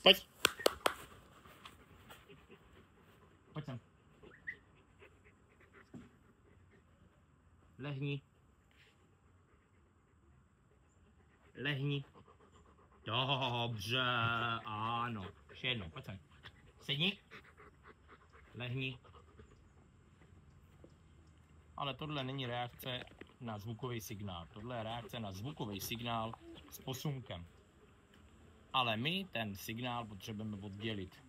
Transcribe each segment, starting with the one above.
Pojď. Pojď sem. Lehni. Lehni. Dobře, ano. Ještě jednou, pojď sem. Sedni. Lehni. Ale tohle není reakce na zvukový signál. Tohle je reakce na zvukový signál s posunkem. Ale my ten signál potřebujeme oddělit.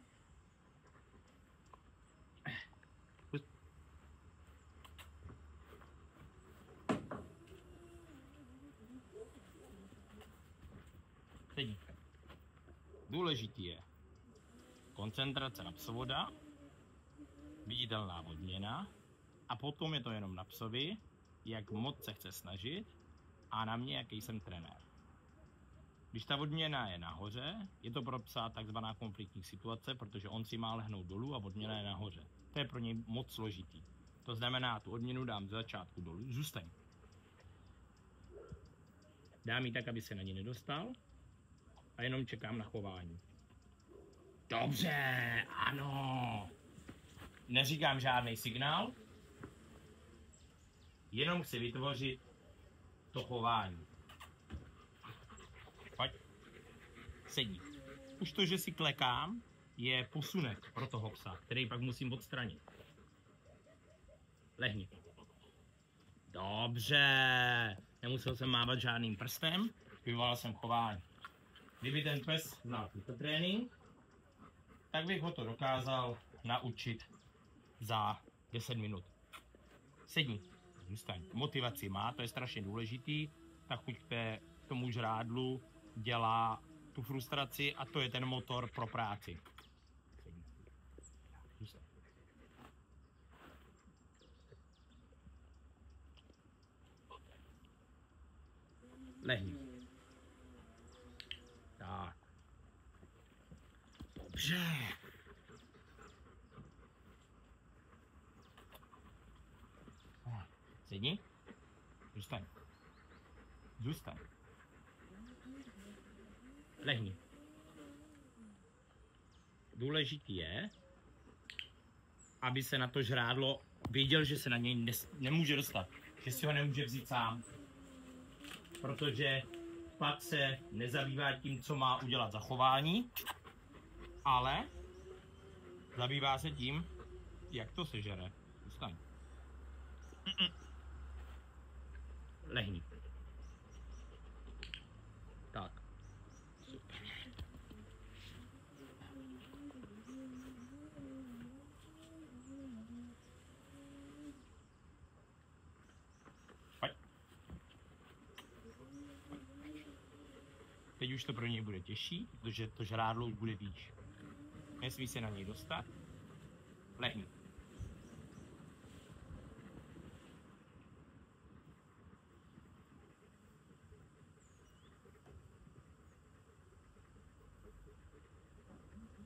Sedni. Důležitý je koncentrace na psovoda, viditelná odměna a potom je to jenom na psovi, jak moc se chce snažit a na mě, jaký jsem trenér. Když ta odměna je nahoře, je to pro psa takzvaná konfliktní situace, protože on si má lehnout dolů a odměna je nahoře. To je pro něj moc složitý. To znamená, tu odměnu dám z začátku dolů, zůstaň. Dám ji tak, aby se na ní nedostal a jenom čekám na chování. Dobře, ano. Neříkám žádný signál, jenom chci vytvořit to chování. Pojď. Sedí. Už to, že si klekám, je posunek pro toho psa, který pak musím odstranit. Lehni. Dobře. Nemusel jsem mávat žádným prstem, vyvolal jsem chování. Kdyby ten pes znal tento trénink, tak bych ho to dokázal naučit za 10 minut. Sedni. Zůstaň. Motivaci má, to je strašně důležitý. Ta chuť k tomu žrádlu dělá tu frustraci a to je ten motor pro práci. Sedni. Zůstaň. Lehni. Tak. Dobře. Sedni. Zůstaň. Zůstaň. Lehni. Důležitý je, aby se na to žrádlo věděl, že se na něj nemůže dostat. Že si ho nemůže vzít sám. Protože pak se nezabývá tím, co má udělat za chování, ale zabývá se tím, jak to sežere. Zůstaň. Lehni. Tak. Super. Pojď. Teď už to pro něj bude těžší, protože to žrádlo už bude výš. Nesmí se na něj dostat. Lehni.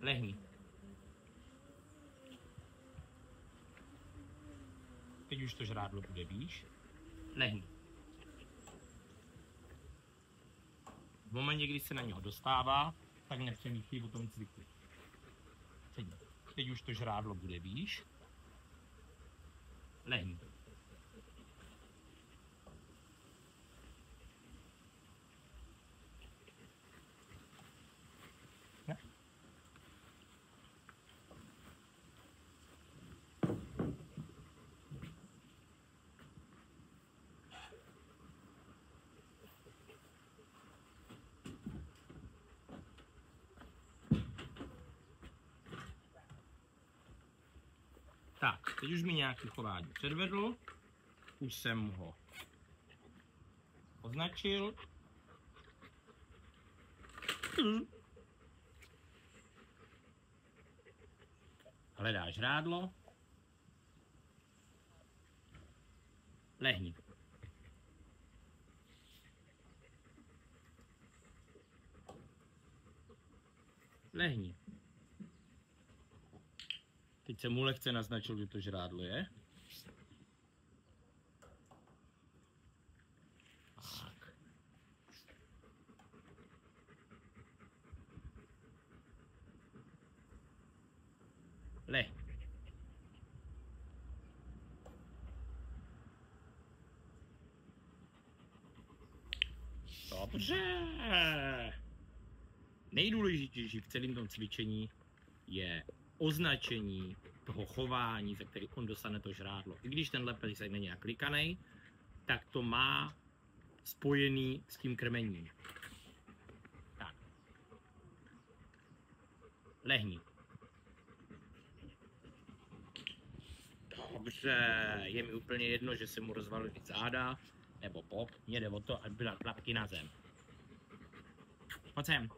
Lehni. Teď už to žrádlo bude výš. Lehni. V momentě, kdy se na něho dostává, tak nepřemýšlí o tom cviku. Sedni. Teď už to žrádlo bude výš. Lehni. Ne? Tak, teď už mi nějaký chování předvedl, už jsem ho označil. Hledá žrádlo. Lehni. Lehni. Teď jsem mu lehce naznačil, že to žrádlo je. Tak. Lehni. Dobře. Nejdůležitější v celém tom cvičení je označení toho chování, za který on dostane to žrádlo. I když tenhle pejsek není nějak klikanej, tak to má spojený s tím krmením. Tak. Lehni. Dobře, je mi úplně jedno, že se mu rozvalili záda, nebo pop, mě jde o to, aby byla tlapky na zem. Pojď sem.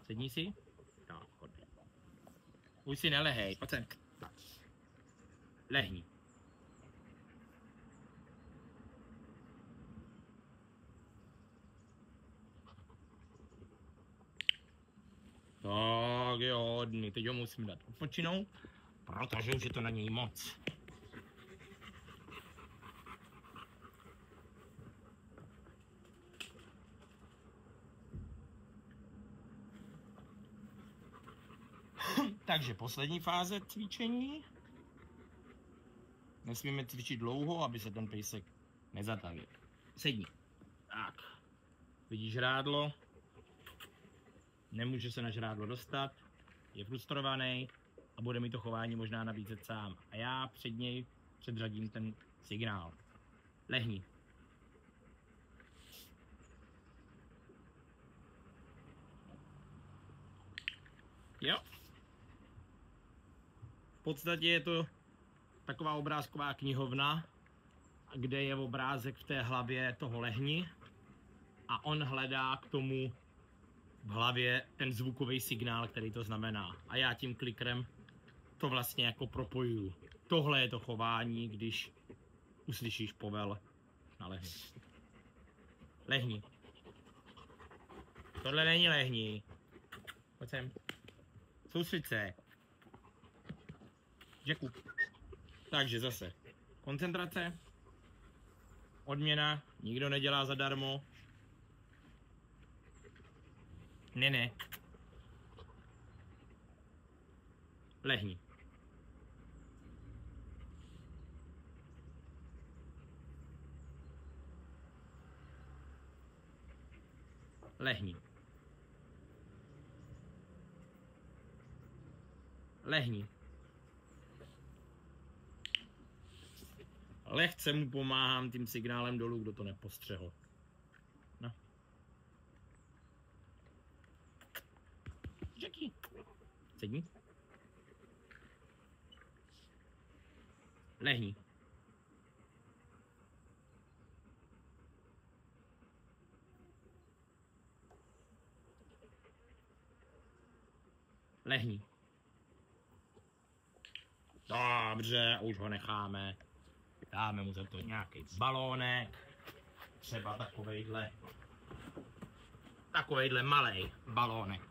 Sedni si. Tak, chodí. Už si nelehej, pojď sem. Tak. Lehni. Tak je hodný, teď ho musím dát odpočinout, protože už je to na něj moc. Takže poslední fáze cvičení. Nesmíme cvičit dlouho, aby se ten pejsek nezatavil. Sedni. Tak. Vidíš žrádlo? Nemůže se na žrádlo dostat. Je frustrovaný a bude mi to chování možná nabízet sám. A já před něj předřadím ten signál. Lehni. Jo. V podstatě je to taková obrázková knihovna, kde je obrázek v té hlavě toho lehni a on hledá k tomu v hlavě ten zvukový signál, který to znamená. A já tím klikrem to vlastně jako propojuju. Tohle je to chování, když uslyšíš povel na lehni. Lehni. Tohle není lehni. Pojď sem. Soustřeď se. Jacku. Takže zase. Koncentrace. Odměna. Nikdo nedělá zadarmo. Ne. Lehni. Lehni. Lehni. Lehce mu pomáhám tím signálem dolů, kdo to nepostřehl. No. Jackie. Sedni. Lehni. Lehni. Dobře, už ho necháme. Dáme mu za to nějaký balónek. Třeba takovejhle malej balónek.